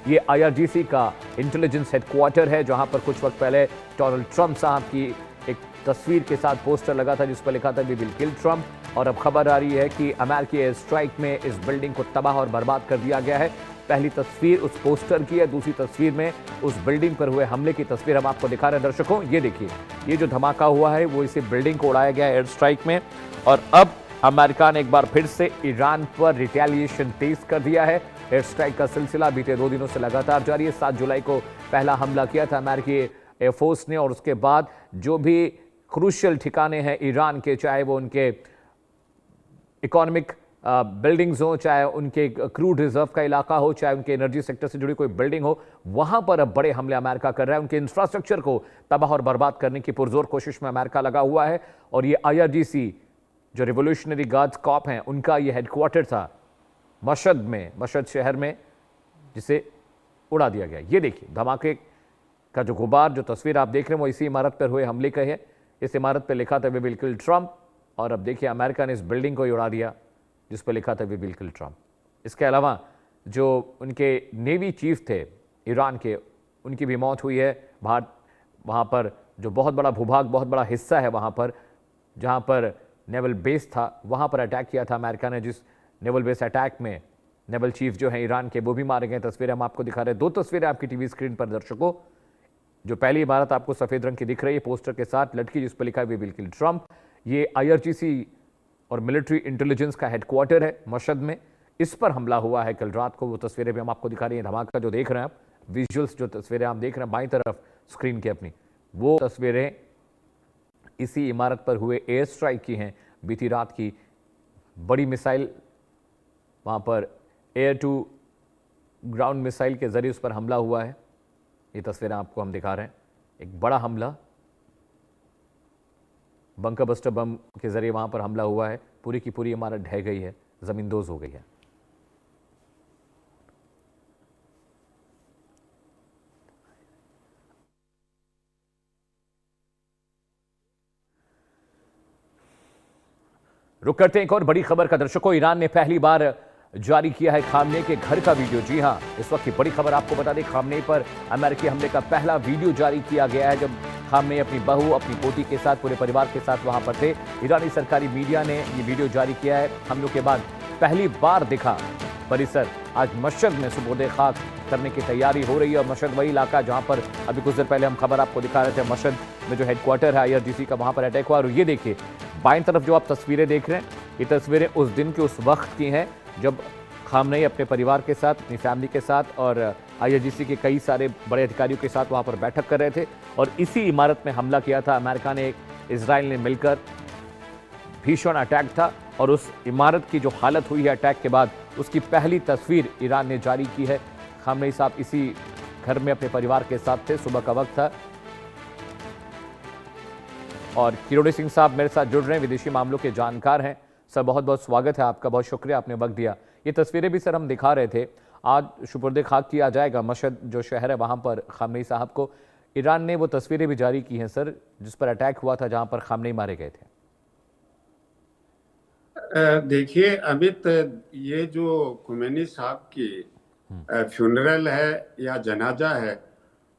ये IRGC का intelligence headquarter है, जहां पर कुछ वक्त पहले डोनाल्ड ट्रंप साहब की एक तस्वीर के साथ पोस्टर लगा था जिस पर लिखा था वी विल किल ट्रंप। और अब खबर आ रही है कि अमेरिकी एयर स्ट्राइक में इस बिल्डिंग को तबाह और बर्बाद कर दिया गया है। पहली तस्वीर उस पोस्टर की है, दूसरी तस्वीर में उस बिल्डिंग पर हुए हमले की तस्वीर हम आपको दिखा रहे हैं। दर्शकों, ये देखिए, ये जो धमाका हुआ है वो इसी बिल्डिंग को उड़ाया गया एयर स्ट्राइक में। और अब अमेरिका ने एक बार फिर से ईरान पर रिटेलिएशन तेज कर दिया है। एयर स्ट्राइक का सिलसिला बीते 2 दिनों से लगातार जारी है। 7 जुलाई को पहला हमला किया था अमेरिकी एयरफोर्स ने, और उसके बाद जो भी क्रूशियल ठिकाने हैं ईरान के, चाहे वो उनके इकोनॉमिक बिल्डिंग्स हो, चाहे उनके क्रूड रिजर्व का इलाका हो, चाहे उनके एनर्जी सेक्टर से जुड़ी कोई बिल्डिंग हो, वहां पर अब बड़े हमले अमेरिका कर रहा है। उनके इंफ्रास्ट्रक्चर को तबाह और बर्बाद करने की पुरजोर कोशिश में अमेरिका लगा हुआ है। और ये IRGC जो रिवोल्यूशनरी गार्ड्स कॉप हैं, उनका ये हेडक्वार्टर था मशहद में, मशहद शहर में, जिसे उड़ा दिया गया। ये देखिए धमाके का जो गुबार, जो तस्वीर आप देख रहे हैं वो इसी इमारत पर हुए हमले का है। इस इमारत पर लिखा था वी विल किल ट्रंप, और अब देखिए अमेरिका ने इस बिल्डिंग को ही उड़ा दिया जिस पर लिखा था वी विल किल ट्रंप। इसके अलावा जो उनके नेवी चीफ थे ईरान के, उनकी भी मौत हुई है। वहाँ पर जो बहुत बड़ा भूभाग, बहुत बड़ा हिस्सा है वहाँ पर, जहाँ पर नेवल बेस था, वहाँ पर अटैक किया था अमेरिका ने। जिस नेवल बेस अटैक में नेवल चीफ जो है ईरान के, वो भी मारे गए। तस्वीरें हम आपको दिखा रहे हैं, 2 तस्वीरें आपकी टीवी स्क्रीन पर दर्शकों। जो पहली इमारत आपको सफेद रंग की दिख रही है पोस्टर के साथ लटकी, जिस पर लिखा है वी विल किल ट्रंप, ये IRGC और मिलिट्री इंटेलिजेंस का हेडक्वार्टर है मशहद में। इस पर हमला हुआ है कल रात को। वो तस्वीरें भी हम आपको दिखा रही हैं। धमाका जो देख रहे हैं आप, विजुअल्स जो तस्वीरें आप देख रहे हैं बाईं तरफ स्क्रीन के अपनी, वो तस्वीरें इसी इमारत पर हुए एयर स्ट्राइक की हैं। बीती रात की बड़ी मिसाइल, वहाँ पर एयर टू ग्राउंड मिसाइल के जरिए उस पर हमला हुआ है। ये तस्वीरें आपको हम दिखा रहे हैं। एक बड़ा हमला, बंकर बस्टर बम के जरिए वहां पर हमला हुआ है। पूरी की पूरी इमारत ढह गई है, जमींदोज हो गई है। रुक करते हैं एक और बड़ी खबर का दर्शकों। ईरान ने पहली बार जारी किया है खामनेई के घर का वीडियो। जी हां, इस वक्त की बड़ी खबर आपको बता दें, खामनेई पर अमेरिकी हमले का पहला वीडियो जारी किया गया है, जब खामनेई अपनी बहू, अपनी पोती के साथ, पूरे परिवार के साथ वहां पर थे। ईरानी सरकारी मीडिया ने ये वीडियो जारी किया है। हमलों के बाद पहली बार दिखा परिसर। आज मशहद में सुबोध खाक करने की तैयारी हो रही है। और मशहद वही इलाका जहां पर अभी कुछ देर पहले हम खबर आपको दिखा रहे थे, मशहद में जो हेडक्वार्टर है IRGC का, वहां पर अटैक हुआ। और ये देखिए बाईं तरफ जो आप तस्वीरें देख रहे हैं, ये तस्वीरें उस दिन के, उस वक्त की हैं जब खामनेई अपने परिवार के साथ, अपनी फैमिली के साथ और IRGC के कई सारे बड़े अधिकारियों के साथ वहां पर बैठक कर रहे थे। और इसी इमारत में हमला किया था अमेरिका ने, इजराइल ने मिलकर। भीषण अटैक था और उस इमारत की जो हालत हुई है अटैक के बाद, उसकी पहली तस्वीर ईरान ने जारी की है। खामनेई साहब इसी घर में अपने परिवार के साथ थे, सुबह का वक्त था। और किरोड़ी सिंह साहब मेरे साथ जुड़ रहे हैं, विदेशी मामलों के जानकार हैं। सर बहुत बहुत स्वागत है आपका, बहुत शुक्रिया आपने वक्त दिया। ये तस्वीरें भी सर हम दिखा रहे थे, आज सुपुर्द खाक किया जाएगा मशहद जो शहर है वहाँ पर खामनेई साहब को। ईरान ने वो तस्वीरें भी जारी की हैं सर, जिस पर अटैक हुआ था, जहाँ पर खामनेई मारे गए थे। देखिए अमित, ये जो खुमैनी साहब की फ्यूनरल है या जनाजा है,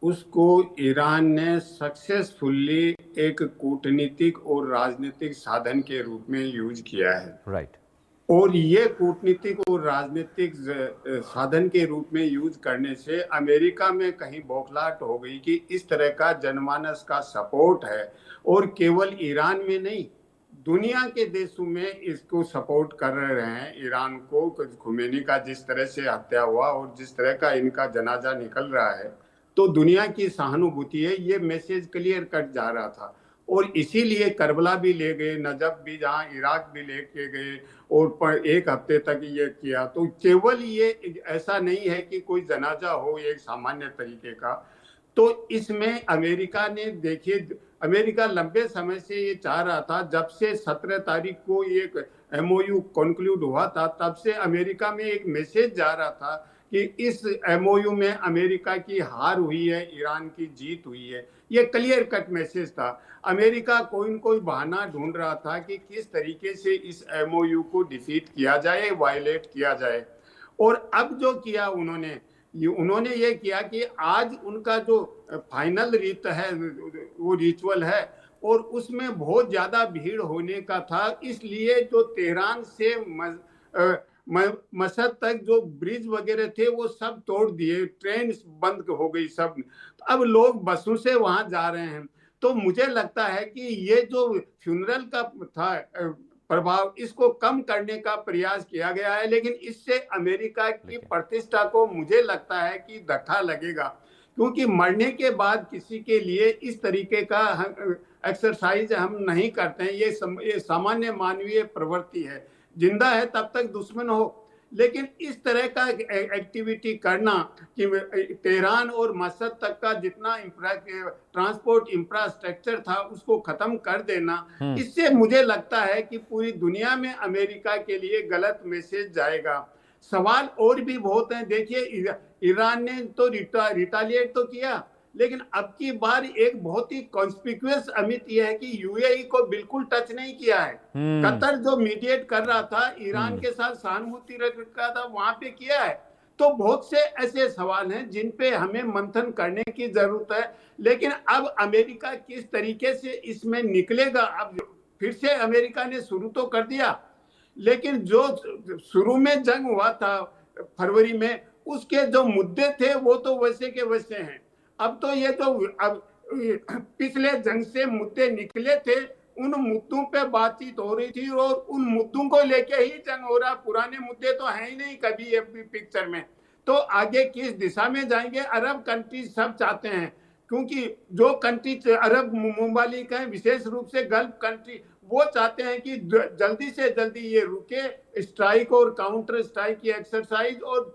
उसको ईरान ने सक्सेसफुली एक कूटनीतिक और राजनीतिक साधन के रूप में यूज किया है। राइट। और ये कूटनीतिक और राजनीतिक साधन के रूप में यूज करने से अमेरिका में कहीं बौखलाहट हो गई कि इस तरह का जनमानस का सपोर्ट है, और केवल ईरान में नहीं, दुनिया के देशों में इसको सपोर्ट कर रहे हैं ईरान को। खुमैनी का जिस तरह से हत्या हुआ और जिस तरह का इनका जनाजा निकल रहा है, तो दुनिया की सहानुभूति है, ये मैसेज क्लियर कट जा रहा था। और इसीलिए करबला भी ले गए, नजफ भी, जहाँ इराक भी लेके गए, और 1 हफ्ते तक ये किया। तो केवल ये ऐसा नहीं है कि कोई जनाजा हो एक सामान्य तरीके का। तो इसमें अमेरिका ने, देखिए अमेरिका लंबे समय से ये चाह रहा था, जब से 17 तारीख को ये MOU कंक्लूड हुआ था, तब से अमेरिका में एक मैसेज जा रहा था कि इस MOU में अमेरिका की हार हुई है, ईरान की जीत हुई है। ये क्लियर कट मैसेज था। अमेरिका कोई न कोई बहाना ढूंढ रहा था कि किस तरीके से इस MOU को डिफीट किया जाए, वायलेट किया जाए। और अब जो किया उन्होंने उन्होंने ये किया कि आज उनका जो फाइनल रीत है, वो रिचुअल है, और उसमें बहुत ज्यादा भीड़ होने का था, इसलिए जो तेहरान से मसद तक जो ब्रिज वगैरह थे वो सब तोड़ दिए, ट्रेन बंद हो गई सब। तो अब लोग बसों से वहां जा रहे हैं। तो मुझे लगता है कि ये जो फ्यूनरल का था प्रभाव, इसको कम करने का प्रयास किया गया है, लेकिन इससे अमेरिका की प्रतिष्ठा को मुझे लगता है कि धक्का लगेगा, क्योंकि मरने के बाद किसी के लिए इस तरीके का एक्सरसाइज हम नहीं करते हैं। ये सामान्य मानवीय प्रवृत्ति है, जिंदा है तब तक दुश्मन हो, लेकिन इस तरह का एक्टिविटी करना कि तेहरान और मसद तक का जितना ट्रांसपोर्ट इंफ्रास्ट्रक्चर था उसको खत्म कर देना, इससे मुझे लगता है कि पूरी दुनिया में अमेरिका के लिए गलत मैसेज जाएगा। सवाल और भी बहुत हैं। देखिए, ईरान ने तो रिटालिएट तो किया, लेकिन अब की बार एक बहुत ही कॉन्स्पिक्यूअस अमित यह है कि यूएई को बिल्कुल टच नहीं किया है। कतर जो मीडिएट कर रहा था, ईरान के साथ सहानुभूति रख रहा था, वहां पे किया है। तो बहुत से ऐसे सवाल हैं जिन पे हमें मंथन करने की जरूरत है, लेकिन अब अमेरिका किस तरीके से इसमें निकलेगा। अब फिर से अमेरिका ने शुरू तो कर दिया, लेकिन जो शुरू में जंग हुआ था फरवरी में, उसके जो मुद्दे थे वो तो वैसे के वैसे हैं। अब तो ये जो अब पिछले जंग से मुद्दे निकले थे, उन मुद्दों पे बातचीत हो रही थी और उन मुद्दों को लेके ही जंग हो रहा। पुराने मुद्दे तो हैं ही नहीं कभी ये पिक्चर में। तो आगे किस दिशा में जाएंगे, अरब कंट्रीज सब चाहते हैं, क्योंकि जो कंट्रीज अरब ममालिक हैं, विशेष रूप से गल्फ कंट्री, वो चाहते हैं कि जल्दी से जल्दी ये रुके, स्ट्राइक और काउंटर स्ट्राइक की एक्सरसाइज, और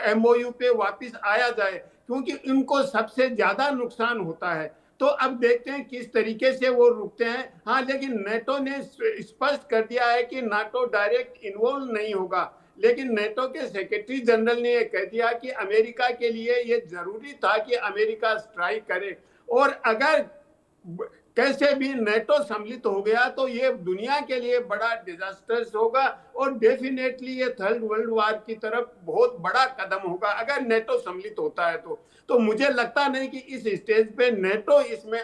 एमओयू पे वापस आया जाए, क्योंकि इनको सबसे ज्यादा नुकसान होता है। तो अब देखते हैं किस तरीके से वो रुकते हैं। हाँ, लेकिन नेटो ने स्पष्ट कर दिया है कि नाटो डायरेक्ट इन्वॉल्व नहीं होगा, लेकिन नेटो के सेक्रेटरी जनरल ने कह दिया कि अमेरिका के लिए ये जरूरी था कि अमेरिका स्ट्राइक करे, और अगर कैसे भी नेटो सम्मिलित हो गया तो ये दुनिया के लिए बड़ा डिजास्टर्स होगा, और डेफिनेटली ये थर्ड वर्ल्ड वार की तरफ बहुत बड़ा कदम होगा अगर नेटो सम्मिलित होता है। तो मुझे लगता नहीं कि इस स्टेज पे नेटो इसमें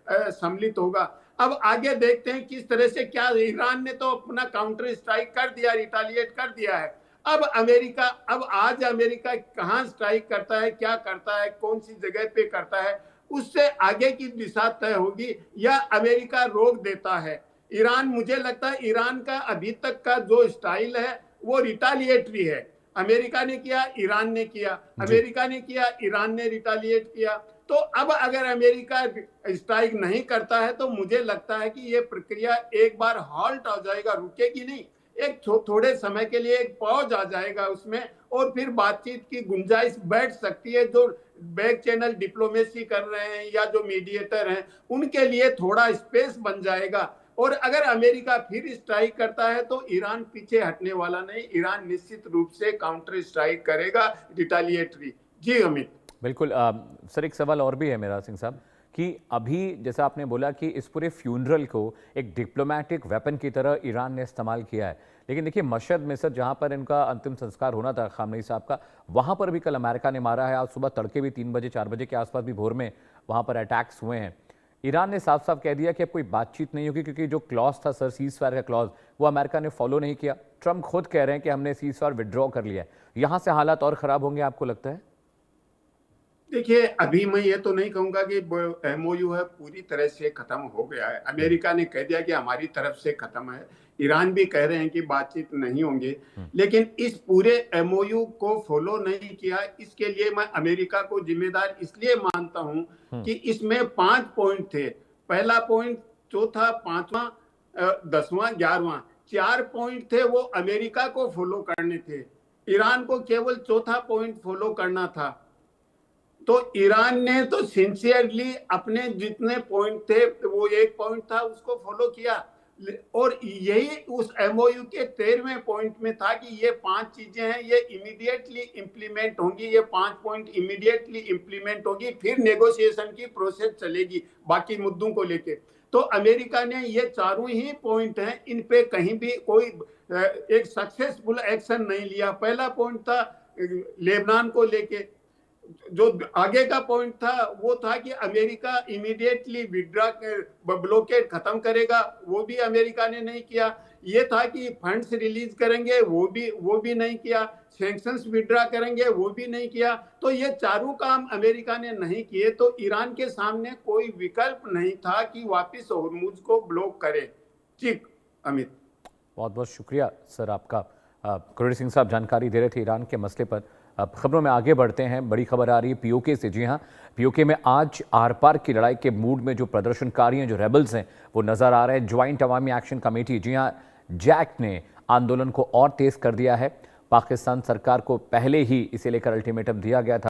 सम्मिलित होगा। अब आगे देखते हैं किस तरह से, क्या ईरान ने तो अपना काउंटर स्ट्राइक कर दिया, रिटालिएट कर दिया है। अब आज अमेरिका कहाँ स्ट्राइक करता है, क्या करता है, कौन सी जगह पे करता है, उससे आगे की दिशा तय होगी, या अमेरिका रोक देता है। ईरान, मुझे लगता है ईरान का अभी तक का जो स्टाइल है वो रिटालिएटरी है। अमेरिका ने किया, ईरान ने किया, अमेरिका ने किया, ईरान ने रिटालिएट किया। तो अब अगर अमेरिका स्ट्राइक नहीं करता है तो मुझे लगता है कि ये प्रक्रिया एक बार हॉल्ट हो जाएगा, रुकेगी नहीं, एक थोड़े समय के लिए एक पॉज आ जाएगा उसमें, और फिर बातचीत की गुंजाइश बैठ सकती है। जो बैक चैनल डिप्लोमेसी कर रहे हैं या जो मीडिएटर हैं, उनके लिए थोड़ा स्पेस बन जाएगा। और अगर अमेरिका फिर स्ट्राइक करता है तो ईरान पीछे हटने वाला नहीं, ईरान निश्चित रूप से काउंटर स्ट्राइक करेगा, रिटालिएटरी। जी अमित। बिल्कुल। सर, एक सवाल और भी है मेरा, सिंह साहब, कि अभी जैसा आपने बोला कि इस पूरे फ्यूनरल को एक डिप्लोमेटिक वेपन की तरह ईरान ने इस्तेमाल किया है, लेकिन देखिए मशहद में सर, जहां पर इनका अंतिम संस्कार होना था खामनेई साहब का, वहां पर भी कल अमेरिका ने मारा है। आज सुबह तड़के भी 3 बजे 4 बजे के आसपास भी भोर में वहां पर अटैक्स हुए हैं। ईरान ने साफ साफ कह दिया कि अब कोई बातचीत नहीं होगी, क्योंकि जो क्लॉज था सर, सीज फायर का क्लॉज, वो अमेरिका ने फॉलो नहीं किया। ट्रंप खुद कह रहे हैं कि हमने सीज फायर विड्रॉ कर लिया है। यहां से हालात और खराब होंगे, आपको लगता है? देखिए, अभी मैं ये तो नहीं कहूंगा कि एमओयू है पूरी तरह से खत्म हो गया है। अमेरिका ने कह दिया कि हमारी तरफ से खत्म है, ईरान भी कह रहे हैं कि बातचीत नहीं होंगे, लेकिन इस पूरे एमओयू को फॉलो नहीं किया, इसके लिए मैं अमेरिका को जिम्मेदार इसलिए मानता हूं कि इसमें 5 पॉइंट थे। पहला पॉइंट, चौथा, 5वां, 10वां, 11वां, 4 पॉइंट थे, वो अमेरिका को फॉलो करने थे। ईरान को केवल चौथा पॉइंट फॉलो करना था। तो ईरान ने तो सिंसियरली अपने जितने पॉइंट थे, वो एक पॉइंट था, उसको फॉलो किया, और यही उस एमओयू के 13वें पॉइंट में था कि ये 5 चीजें हैं, ये इमीडिएटली इंप्लीमेंट होंगी, ये 5 पॉइंट इमीडिएटली इंप्लीमेंट होगी, फिर नेगोशिएशन की प्रोसेस चलेगी बाकी मुद्दों को लेके। तो अमेरिका ने ये चारों ही पॉइंट हैं, इन पे कहीं भी कोई एक सक्सेसफुल एक्शन नहीं लिया। पहला पॉइंट था लेबनान को लेके। जो आगे का पॉइंट था वो था कि अमेरिका इमीडिएटली विड्रा ब्लॉकेड खत्म करेगा, वो भी अमेरिका ने नहीं किया। ये था कि फंड्स रिलीज करेंगे, वो भी नहीं किया। सैंक्शंस विड्रा करेंगे, वो भी नहीं किया। तो ये चारों काम अमेरिका ने नहीं किए, तो ईरान के सामने कोई विकल्प नहीं था कि वापस होर्मुज को ब्लॉक करे। ठीक अमित, बहुत बहुत शुक्रिया सर आपका। कुरैशी सिंह साहब जानकारी दे रहे थे ईरान के मसले पर। अब खबरों में आगे बढ़ते हैं। बड़ी खबर आ रही है पीओके से। जी हाँ, पीओके में आज आर पार की लड़ाई के मूड में जो प्रदर्शनकारी हैं, जो रेबल्स हैं, वो नजर आ रहे हैं। ज्वाइंट अवामी एक्शन कमेटी, जी हाँ, जैक ने आंदोलन को और तेज कर दिया है। पाकिस्तान सरकार को पहले ही इसे लेकर अल्टीमेटम दिया गया था।